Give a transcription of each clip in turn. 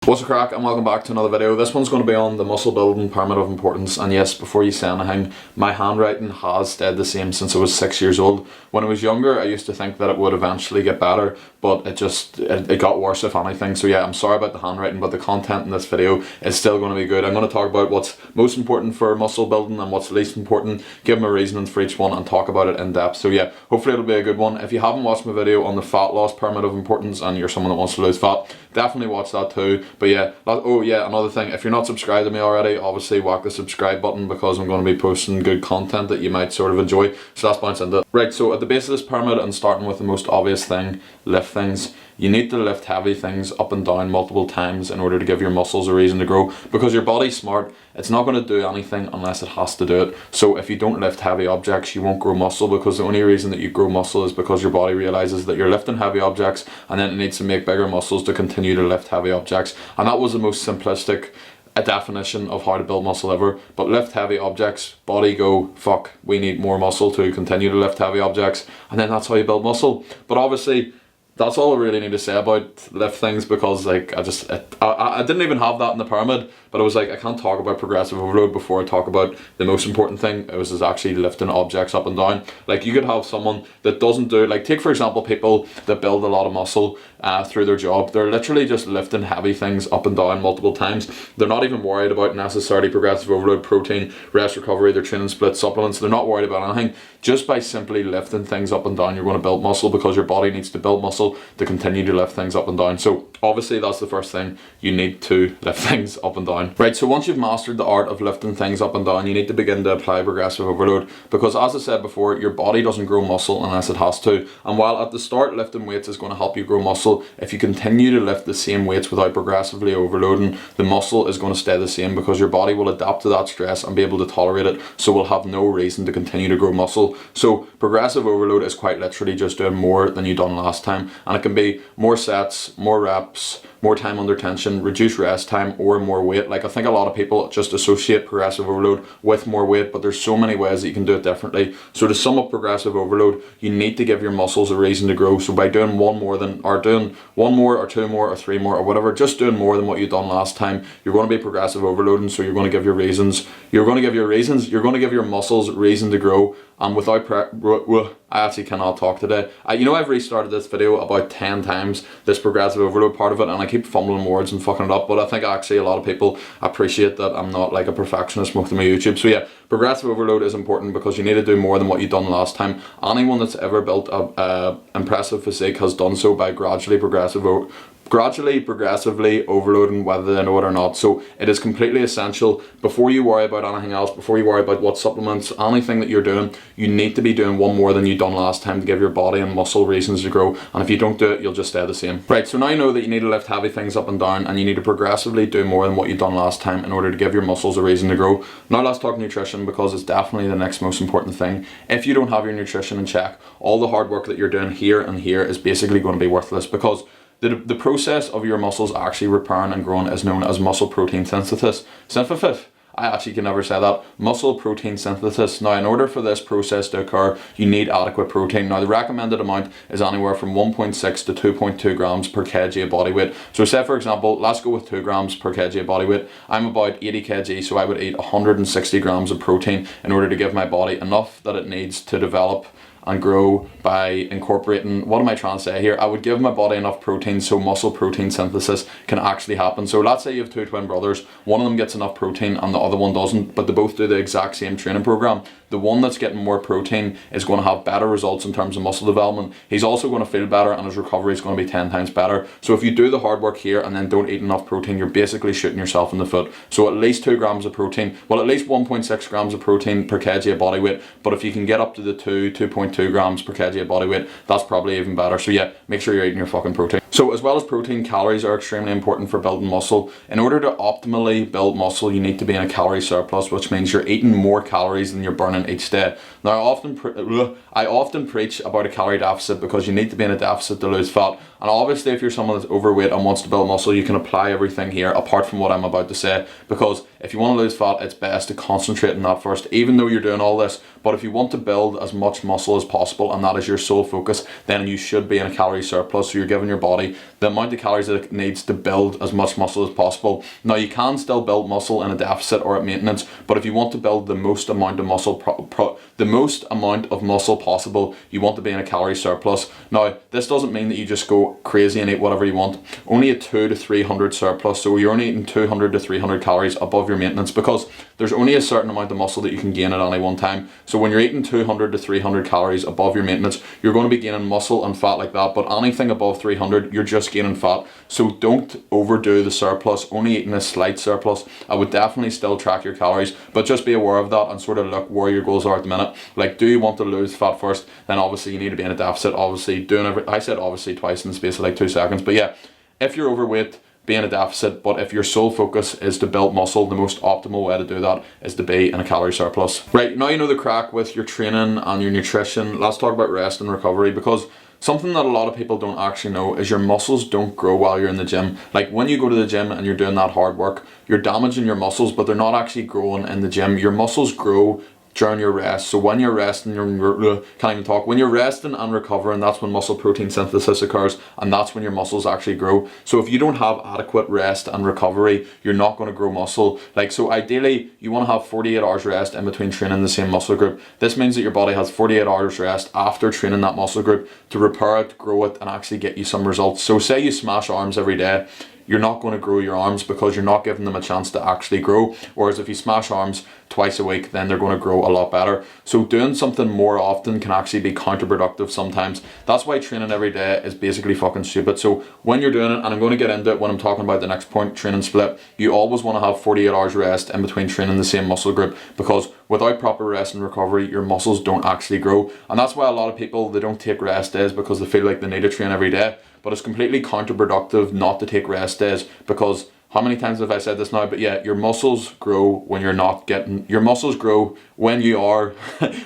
What's the crack, and welcome back to another video. This one's going to be on the muscle building pyramid of importance. And yes, before you say anything, my handwriting has stayed the same since I was 6 years old. When I was younger, I used to think that it would eventually get better, but it got worse if anything. So yeah, I'm sorry about the handwriting, but the content in this video is still going to be good. I'm going to talk about what's most important for muscle building and what's least important, give my reasonings for each one and talk about it in depth. So yeah, hopefully it'll be a good one. If you haven't watched my video on the fat loss pyramid of importance and you're someone that wants to lose fat, definitely watch that too. But yeah, oh yeah, another thing, if you're not subscribed to me already, obviously whack the subscribe button because I'm going to be posting good content that you might sort of enjoy. So let's bounce into it. Right, so at the base of this pyramid, and starting with the most obvious thing, lift things. You need to lift heavy things up and down multiple times in order to give your muscles a reason to grow, because your body's smart. It's not going to do anything unless it has to do it. So if you don't lift heavy objects, you won't grow muscle, because the only reason that you grow muscle is because your body realizes that you're lifting heavy objects, and then it needs to make bigger muscles to continue to lift heavy objects. And that was the most simplistic definition of how to build muscle ever. But lift heavy objects, body go, fuck, we need more muscle to continue to lift heavy objects, and then that's how you build muscle. But obviously that's all I really need to say about lift things, because like I didn't even have that in the pyramid, but I was like, I can't talk about progressive overload before I talk about the most important thing, which is actually lifting objects up and down. Like, you could have someone that doesn't do, like, take for example people that build a lot of muscle through their job. They're literally just lifting heavy things up and down multiple times. They're not even worried about necessarily progressive overload, protein, rest, recovery, their training split, supplements. They're not worried about anything. Just by simply lifting things up and down, you're going to build muscle, because your body needs to build muscle to continue to lift things up and down. So obviously that's the first thing, you need to lift things up and down. Right, so once you've mastered the art of lifting things up and down, you need to begin to apply progressive overload, because as I said before, your body doesn't grow muscle unless it has to. And while at the start lifting weights is going to help you grow muscle, if you continue to lift the same weights without progressively overloading, the muscle is going to stay the same, because your body will adapt to that stress and be able to tolerate it, so will have no reason to continue to grow muscle. So progressive overload is quite literally just doing more than you done last time, and it can be more sets, more reps, more time under tension, reduced rest time, or more weight. Like, I think a lot of people just associate progressive overload with more weight, but there's so many ways that you can do it differently. So to sum up progressive overload, you need to give your muscles a reason to grow. So by doing doing one more or two more or three more or whatever, just doing more than what you've done last time, you're going to be progressive overloading. So you're going to give your reasons, you're going to give your muscles reason to grow. And without I actually cannot talk today. You know, I've restarted this video about 10 times, this progressive overload part of it, and I keep fumbling words and fucking it up, but I think actually a lot of people appreciate that I'm not like a perfectionist with my YouTube. So yeah, progressive overload is important, because you need to do more than what you've done last time. Anyone that's ever built a impressive physique has done so by gradually progressively overloading, whether they know it or not. So it is completely essential, before you worry about anything else, before you worry about what supplements, anything that you're doing, you need to be doing one more than you done last time to give your body and muscle reasons to grow. And if you don't do it, you'll just stay the same. Right, so now you know that you need to lift heavy things up and down, and you need to progressively do more than what you've done last time in order to give your muscles a reason to grow. Now let's talk nutrition, because it's definitely the next most important thing. If you don't have your nutrition in check, all the hard work that you're doing here and here is basically going to be worthless, because the process of your muscles actually repairing and growing is known as muscle protein synthesis. I actually can never say that. Muscle protein synthesis. Now, in order for this process to occur, you need adequate protein. Now, the recommended amount is anywhere from 1.6 to 2.2 grams per kg of body weight. So say, for example, let's go with 2 grams per kg of body weight. I'm about 80 kg, so I would eat 160 grams of protein in order to give my body enough that it needs to develop and grow by incorporating, what am I trying to say here? I would give my body enough protein so muscle protein synthesis can actually happen. So let's say you have two twin brothers, one of them gets enough protein and the other one doesn't, but they both do the exact same training program. The one that's getting more protein is going to have better results in terms of muscle development. He's also going to feel better, and his recovery is going to be 10 times better. So if you do the hard work here and then don't eat enough protein, you're basically shooting yourself in the foot. So at least 2 grams of protein, well, at least 1.6 grams of protein per kg of body weight, but if you can get up to the 2.2 grams per kg of body weight, that's probably even better. So yeah, make sure you're eating your fucking protein. So as well as protein, calories are extremely important for building muscle. In order to optimally build muscle, you need to be in a calorie surplus, which means you're eating more calories than you're burning each day. Now, I often preach about a calorie deficit, because you need to be in a deficit to lose fat. And obviously, if you're someone that's overweight and wants to build muscle, you can apply everything here apart from what I'm about to say, because if you want to lose fat, it's best to concentrate on that first, even though you're doing all this. But if you want to build as much muscle as possible, and that is your sole focus, then you should be in a calorie surplus, so you're giving your body body, the amount of calories that it needs to build as much muscle as possible. Now you can still build muscle in a deficit or at maintenance, but if you want to build the most amount of muscle possible, you want to be in a calorie surplus. Now this doesn't mean that you just go crazy and eat whatever you want. Only a 200 to 300 surplus, so you're only eating 200 to 300 calories above your maintenance, because there's only a certain amount of muscle that you can gain at any one time. So when you're eating 200 to 300 calories above your maintenance, you're going to be gaining muscle and fat like that, but anything above 300, you're just gaining fat. So don't overdo the surplus, only eating a slight surplus. I would definitely still track your calories, but just be aware of that and sort of look where your goals are at the minute. Like, do you want to lose fat first? Then obviously you need to be in a deficit. Obviously I said obviously twice in the space of like 2 seconds, but yeah, if you're overweight, be in a deficit. But if your sole focus is to build muscle, the most optimal way to do that is to be in a calorie surplus. Right, now you know the crack with your training and your nutrition. Let's talk about rest and recovery, because something that a lot of people don't actually know is your muscles don't grow while you're in the gym. Like when you go to the gym and you're doing that hard work, you're damaging your muscles, but they're not actually growing in the gym. Your muscles grow during your rest. So when you're resting, when you're resting and recovering, that's when muscle protein synthesis occurs, and that's when your muscles actually grow. So if you don't have adequate rest and recovery, you're not going to grow muscle. Like, so ideally you want to have 48 hours rest in between training the same muscle group. This means that your body has 48 hours rest after training that muscle group to repair it, grow it, and actually get you some results. So say you smash arms every day, you're not going to grow your arms because you're not giving them a chance to actually grow. Whereas if you smash arms twice a week, then they're going to grow a lot better. So doing something more often can actually be counterproductive sometimes. That's why training every day is basically fucking stupid. So when you're doing it, and I'm going to get into it when I'm talking about the next point, training split, you always want to have 48 hours rest in between training the same muscle group, because without proper rest and recovery, your muscles don't actually grow. And that's why a lot of people, they don't take rest days because they feel like they need to train every day. But it's completely counterproductive not to take rest days, because how many times have I said this now? But yeah, your muscles grow when you're not getting, your muscles grow when you are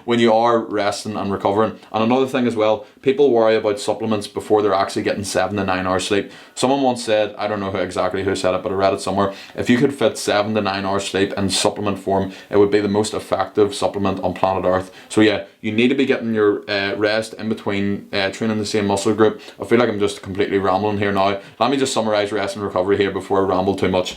when you are resting and recovering. And another thing as well, people worry about supplements before they're actually getting 7 to 9 hours sleep. Someone once said, I don't know exactly who said it, but I read it somewhere, if you could fit 7 to 9 hours sleep in supplement form, it would be the most effective supplement on planet Earth. So yeah, you need to be getting your rest in between training the same muscle group. I feel like I'm just completely rambling here now. Let me just summarize rest and recovery here before I ramble too much.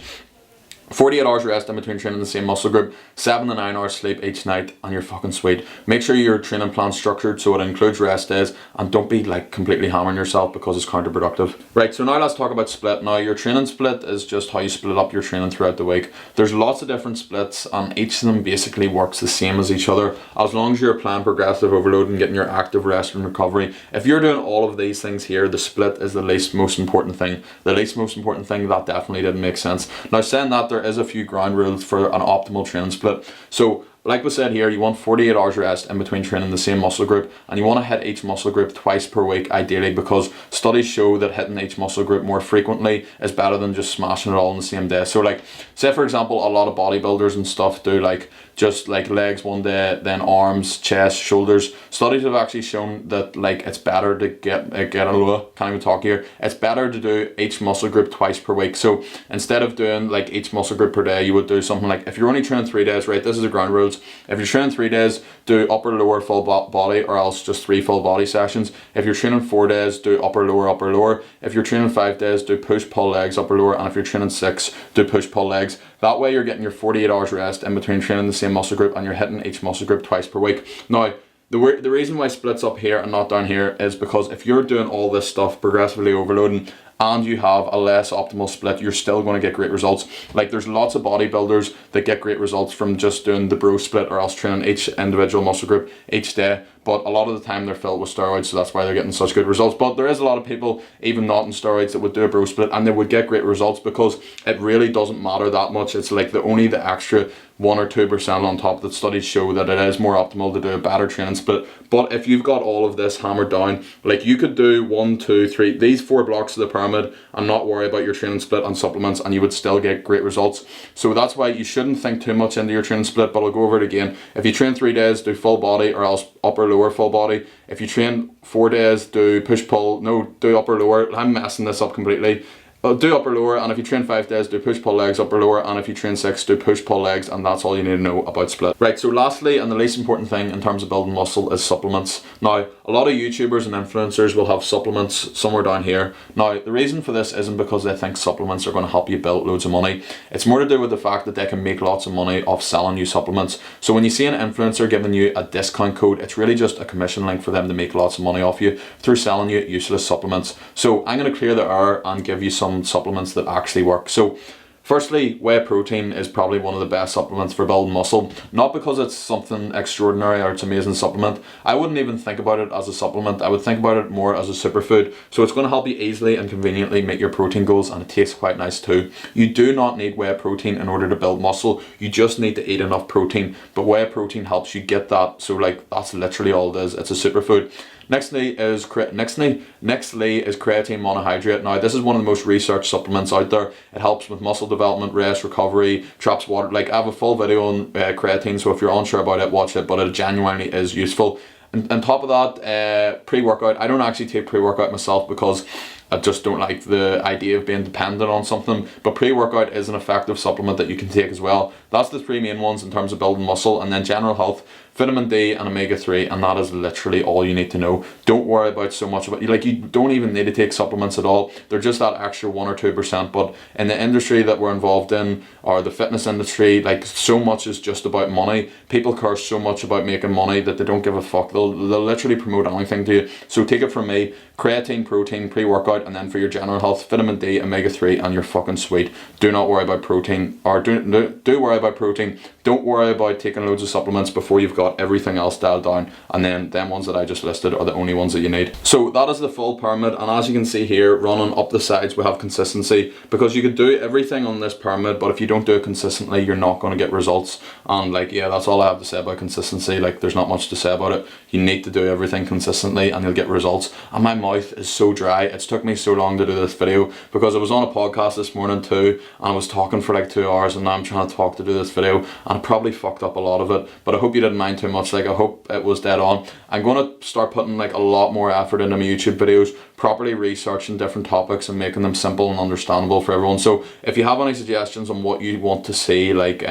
48 hours rest in between training the same muscle group, 7 to 9 hours sleep each night, and you're fucking sweet. Make sure your training plan's structured so it includes rest days, and don't be like completely hammering yourself because it's counterproductive. Right, so now let's talk about split. Now your training split is just how you split up your training throughout the week. There's lots of different splits, and each of them basically works the same as each other, as long as you're applying progressive overload and getting your active rest and recovery. If you're doing all of these things here, the split is the least most important thing. The least most important thing, that definitely didn't make sense. Now saying that, there is a few ground rules for an optimal training split. So like we said here, you want 48 hours rest in between training the same muscle group, and you want to hit each muscle group twice per week ideally, because studies show that hitting each muscle group more frequently is better than just smashing it all in the same day. So like, say for example, a lot of bodybuilders and stuff do like just like legs one day, then arms, chest, shoulders. Studies have actually shown that like it's better to can't even talk here. It's better to do each muscle group twice per week. So instead of doing like each muscle group per day, you would do something like, if you're only training 3 days, right, this is the ground rules. If you're training 3 days, do upper lower full body, or else just 3 full body sessions. If you're training 4 days, do upper lower upper lower. If you're training 5 days, do push pull legs upper lower, and if you're training 6, do push pull legs. That way you're getting your 48 hours rest in between training the same muscle group, and you're hitting each muscle group twice per week. Now the reason why split's up here and not down here is because if you're doing all this stuff progressively overloading and you have a less optimal split, you're still going to get great results. Like there's lots of bodybuilders that get great results from just doing the bro split, or else training each individual muscle group each day. But a lot of the time they're filled with steroids, so that's why they're getting such good results. But there is a lot of people, even not in steroids, that would do a bro split and they would get great results, because it really doesn't matter that much. It's like only the extra 1 or 2% on top that studies show that it is more optimal to do a better training split. But if you've got all of this hammered down, like you could do 1, 2, 3, these 4 blocks of the pyramid and not worry about your training split and supplements, and you would still get great results. So that's why you shouldn't think too much into your training split, but I'll go over it again. If you train 3 days, do full body, or else upper lower full body. If you train 4 days, do push pull, no, do upper lower. I'm messing this up completely. do upper lower, and if you train 5 days, do push pull legs, upper lower, and if you train 6, do push pull legs, and that's all you need to know about split. Right, so lastly, and the least important thing in terms of building muscle is supplements. Now, a lot of YouTubers and influencers will have supplements somewhere down here. Now, the reason for this isn't because they think supplements are going to help you build loads of money. It's more to do with the fact that they can make lots of money off selling you supplements. So when you see an influencer giving you a discount code, it's really just a commission link for them to make lots of money off you through selling you useless supplements. So I'm going to clear the air and give you some supplements that actually work. So firstly, whey protein is probably one of the best supplements for building muscle. Not because it's something extraordinary or it's an amazing supplement. I wouldn't even think about it as a supplement. I would think about it more as a superfood. So it's going to help you easily and conveniently meet your protein goals, and it tastes quite nice too. You do not need whey protein in order to build muscle. You just need to eat enough protein. But whey protein helps you get that. So like, that's literally all it is. It's a superfood. Nextly is creatine monohydrate. Now, this is one of the most researched supplements out there. It helps with muscle development, rest, recovery, traps water. Like, I have a full video on creatine, so if you're unsure about it, watch it, but it genuinely is useful. And on top of that, pre-workout. I don't actually take pre-workout myself because I just don't like the idea of being dependent on something, but pre-workout is an effective supplement that you can take as well. That's the 3 main ones in terms of building muscle, and then general health, vitamin D and omega-3, and that is literally all you need to know. Don't worry about so much about, like, you don't even need to take supplements at all. They're just that extra 1 or 2%, but in the industry that we're involved in, or the fitness industry, like, so much is just about money. People care so much about making money that they don't give a fuck. They'll literally promote anything to you. So take it from me, creatine, protein, pre-workout, and then for your general health, vitamin D, omega-3, and you're fucking sweet. Do not worry about protein, or do worry about protein. Don't worry about taking loads of supplements before you've got everything else dialed down, and then them ones that I just listed are the only ones that you need. So that is the full pyramid, and as you can see here, running up the sides we have consistency, because you could do everything on this pyramid, but if you don't do it consistently, you're not going to get results. And like, yeah, that's all I have to say about consistency. Like, there's not much to say about it. You need to do everything consistently and you'll get results. And my mouth is so dry. It's took me so long to do this video because I was on a podcast this morning too, and I was talking for like 2 hours, and now I'm trying to talk to do this video, and I probably fucked up a lot of it, but I hope you didn't mind too much. Like, I hope it was dead on. I'm going to start putting like a lot more effort into my YouTube videos, properly researching different topics and making them simple and understandable for everyone. So if you have any suggestions on what you want to see, like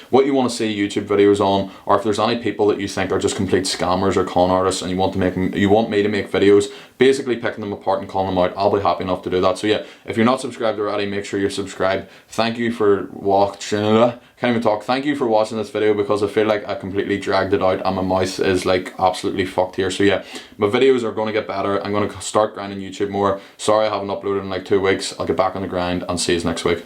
what you want to see YouTube videos on, or if there's any people that you think are just complete scammers or con artists and you want me to make videos basically picking them apart and calling them out, I'll be happy enough to do that. So yeah, if you're not subscribed already, make sure you're subscribed. Thank you for watching. Can't even talk. Thank you for watching this video, because I feel like I completely dragged it out and my mouth is like absolutely fucked here. So yeah, my videos are going to get better. I'm going to start grinding YouTube more. Sorry I haven't uploaded in like 2 weeks. I'll get back on the grind and see you next week.